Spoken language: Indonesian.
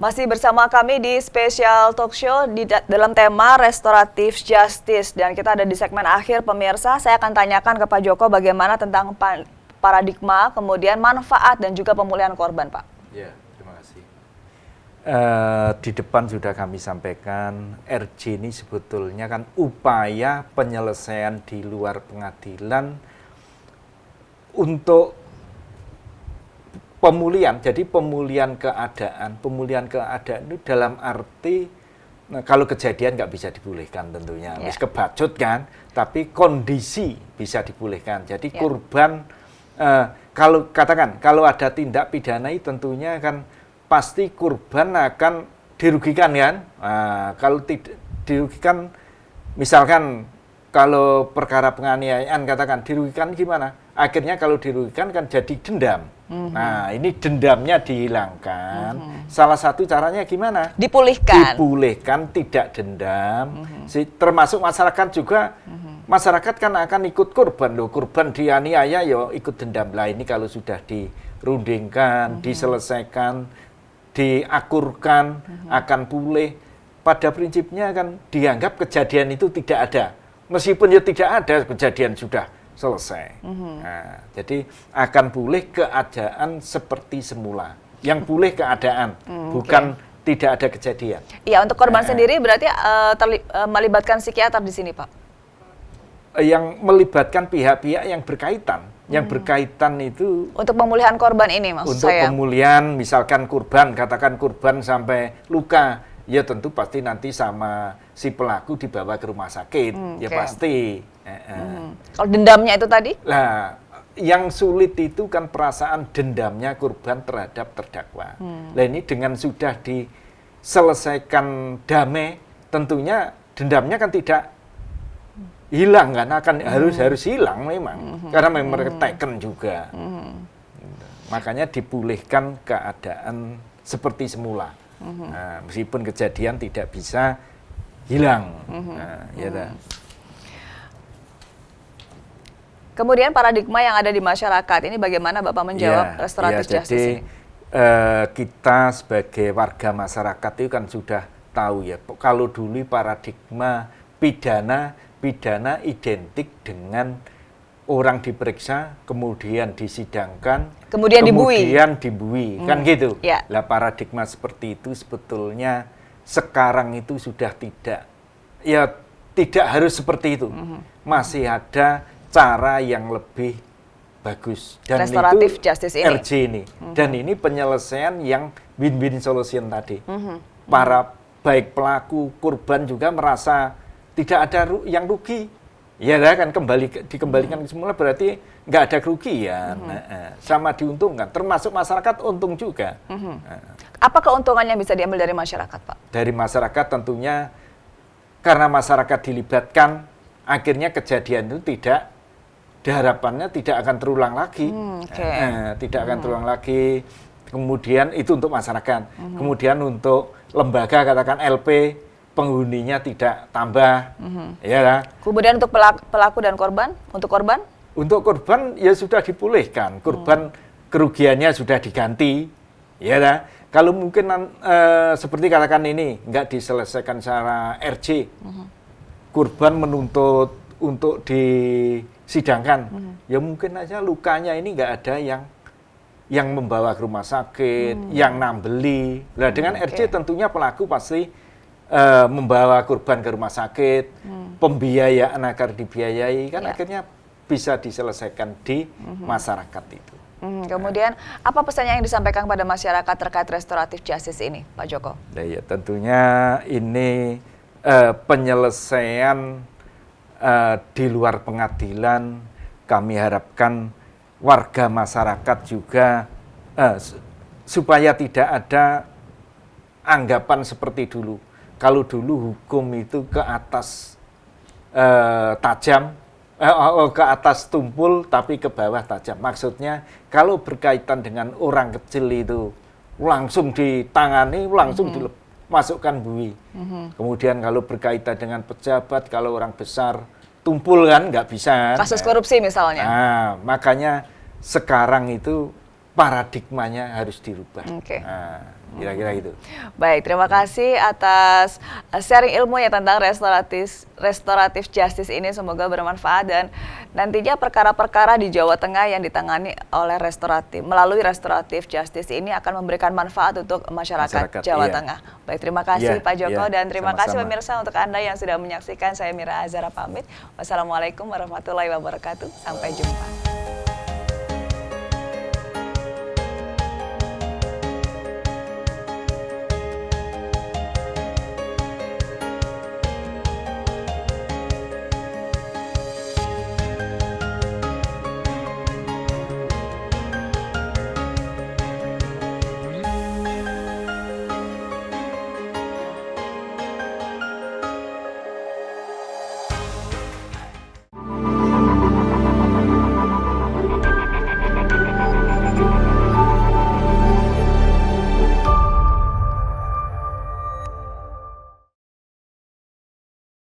Masih bersama kami di Special Talk Show dalam tema Restoratif Justice. Dan kita ada di segmen akhir, pemirsa. Saya akan tanyakan ke Pak Joko bagaimana tentang paradigma, kemudian manfaat dan juga pemulihan korban, Pak. Ya, terima kasih. Di depan sudah kami sampaikan, RJ ini sebetulnya kan upaya penyelesaian di luar pengadilan untuk pemulihan. Jadi pemulihan keadaan itu dalam arti kalau kejadian nggak bisa dipulihkan tentunya, wis kebacut kan, tapi kondisi bisa dipulihkan. Jadi korban kalau katakan kalau ada tindak pidana itu tentunya kan pasti korban akan dirugikan kan. Kalau tidak dirugikan, misalkan kalau perkara penganiayaan katakan dirugikan gimana? Akhirnya kalau dirugikan kan jadi dendam. Nah, ini dendamnya dihilangkan. Salah satu caranya gimana? Dipulihkan. Dipulihkan, tidak dendam. Termasuk masyarakat juga. Masyarakat kan akan ikut korban loh. Korban dianiaya ya ikut dendam. Lah ini kalau sudah dirundingkan, diselesaikan, diakurkan, akan pulih. Pada prinsipnya kan dianggap kejadian itu tidak ada. Meskipun ya tidak ada, kejadian sudah selesai. Nah, jadi akan pulih keadaan seperti semula. Yang pulih keadaan, bukan tidak ada kejadian. Iya, untuk korban sendiri berarti melibatkan psikiater di sini, Pak? Yang melibatkan pihak-pihak yang berkaitan. Yang berkaitan itu untuk pemulihan korban ini maksud untuk saya. Untuk pemulihan, misalkan korban, katakan korban sampai luka, ya tentu pasti nanti sama si pelaku dibawa ke rumah sakit, ya pasti. Kalau dendamnya itu tadi? Nah, yang sulit itu kan perasaan dendamnya korban terhadap terdakwa. Nah ini dengan sudah diselesaikan damai, tentunya dendamnya kan tidak hilang kan, akan harus hilang memang, karena memang taken juga. Makanya dipulihkan keadaan seperti semula. Nah, meskipun kejadian tidak bisa hilang. Kemudian paradigma yang ada di masyarakat ini bagaimana Bapak menjawab restoratif justice ini? Kita sebagai warga masyarakat itu kan sudah tahu ya, kalau dulu paradigma pidana identik dengan orang diperiksa, kemudian disidangkan, kemudian dibui, kan gitu. Lah paradigma seperti itu sebetulnya sekarang itu sudah tidak harus seperti itu. Masih ada cara yang lebih bagus. Dan restoratif itu justice ini. RJ ini. Dan ini penyelesaian yang win-win solution tadi. Para baik pelaku, korban juga merasa tidak ada yang rugi. Ya kan dikembalikan semula berarti nggak ada kerugian. Sama diuntungkan. Termasuk masyarakat untung juga. Apa keuntungan yang bisa diambil dari masyarakat, Pak? Dari masyarakat tentunya karena masyarakat dilibatkan, akhirnya kejadian itu harapannya tidak akan terulang lagi. Tidak akan terulang lagi. Kemudian itu untuk masyarakat. Kemudian untuk lembaga katakan LP, penghuninya tidak tambah. Kemudian untuk pelaku dan korban? Untuk korban? Untuk korban ya sudah dipulihkan. Korban kerugiannya sudah diganti. Kalau mungkin seperti katakan ini nggak diselesaikan secara RJ, korban menuntut untuk disidangkan, ya mungkin aja lukanya ini nggak ada yang membawa ke rumah sakit, yang nambeli. Nah dengan RJ tentunya pelaku pasti membawa korban ke rumah sakit, pembiayaan agar dibiayai, kan akhirnya bisa diselesaikan di masyarakat itu. Kemudian apa pesannya yang disampaikan kepada masyarakat terkait restoratif justice ini, Pak Joko? Nah, ya tentunya ini penyelesaian di luar pengadilan. Kami harapkan warga masyarakat juga supaya tidak ada anggapan seperti dulu. Kalau dulu hukum itu ke atas tajam, ke atas tumpul tapi ke bawah tajam. Maksudnya kalau berkaitan dengan orang kecil itu langsung ditangani, langsung dimasukkan bui. Kemudian kalau berkaitan dengan pejabat, kalau orang besar tumpul kan nggak bisa. Kasus korupsi misalnya. Nah, makanya sekarang itu paradigmanya harus dirubah. Oke. Nah, kira-kira itu. Baik, terima kasih atas sharing ilmunya tentang restoratif justice ini. Semoga bermanfaat dan nantinya perkara-perkara di Jawa Tengah yang ditangani oleh melalui restoratif justice ini akan memberikan manfaat untuk masyarakat Jawa Tengah. Baik, terima kasih Pak Joko dan terima kasih pemirsa untuk Anda yang sudah menyaksikan. Saya Mira Azhara pamit. Wassalamualaikum warahmatullahi wabarakatuh. Sampai jumpa.